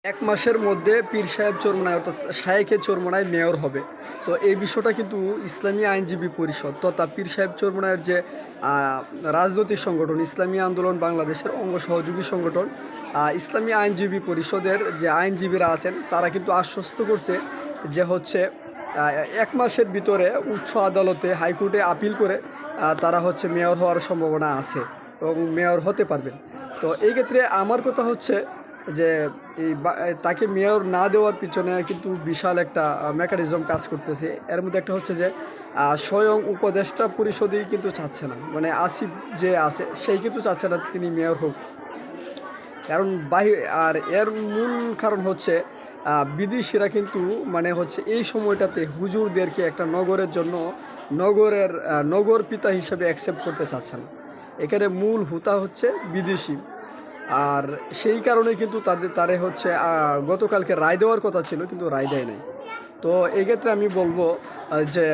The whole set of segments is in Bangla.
এক মাসের মধ্যে পীর সাহেব চরমোনাই অর্থাৎ শায়েখে চরমোনাই মেয়র হবে। তো এই বিষয়টা কিন্তু ইসলামী আইনজীবী পরিষদ তথা পীর সাহেব চরমোনাইয়ের যে রাজনৈতিক সংগঠন ইসলামী আন্দোলন বাংলাদেশের অঙ্গ সহযোগী সংগঠন ইসলামী আইনজীবী পরিষদের যে আইনজীবীরা আছেন তারা কিন্তু আশ্বস্ত করছে যে হচ্ছে এক মাসের ভিতরে উচ্চ আদালতে হাইকোর্টে আপিল করে তারা হচ্ছে মেয়র হওয়ার সম্ভাবনা আছে এবং মেয়র হতে পারবেন। তো এই ক্ষেত্রে আমার কথা হচ্ছে যে তাকে মেয়র না দেওয়ার পিছনে কিন্তু বিশাল একটা মেকানিজম কাজ করতেছে। এর মধ্যে একটা হচ্ছে যে স্বয়ং উপদেষ্টা পরিষদই কিন্তু চাচ্ছে না, মানে আসিফ যে আছে সেই কিন্তু চাচ্ছে না তিনি মেয়র হোক। কারণ আর এর মূল কারণ হচ্ছে বিদেশিরা কিন্তু মানে হচ্ছে এই সময়টাতে হুজুরদেরকে একটা নগরের জন্য নগর পিতা হিসেবে অ্যাকসেপ্ট করতে চাচ্ছে না। এখানে মূল হুতা হচ্ছে বিদেশি। আর সেই কারণে কিন্তু তারে হচ্ছে গতকালকে রায় দেওয়ার কথা ছিল কিন্তু রায় দেয় নাই। তো এই ক্ষেত্রে আমি বলবো যে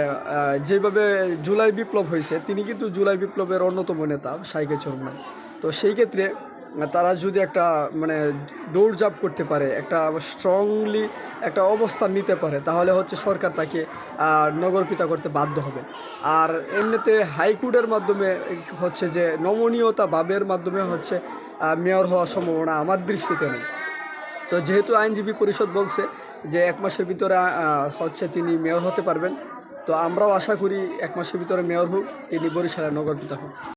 যেভাবে জুলাই বিপ্লব হয়েছে তিনি কিন্তু জুলাই বিপ্লবের অন্যতম নেতা শাইখে চরমোনাই। তো সেই ক্ষেত্রে তারা যদি একটা মানে দৌড়ঝাঁপ করতে পারে, একটা স্ট্রংলি একটা অবস্থান নিতে পারে, তাহলে হচ্ছে সরকার তাকে নগরপিতা করতে বাধ্য হবে। আর এমনিতে হাইকোর্টের মাধ্যমে হচ্ছে যে নমনীয়তা ভাবের মাধ্যমে হচ্ছে মেয়র হওয়ার সম্ভাবনা আমার দৃষ্টিতে নেই। তো যেহেতু আইনজীবী পরিষদ বলছে যে এক মাসের ভিতরে হচ্ছে তিনি মেয়র হতে পারবেন, তো আমরাও আশা করি এক মাসের ভিতরে মেয়র হোক, তিনি বরিশালের নগরপিতা হোক।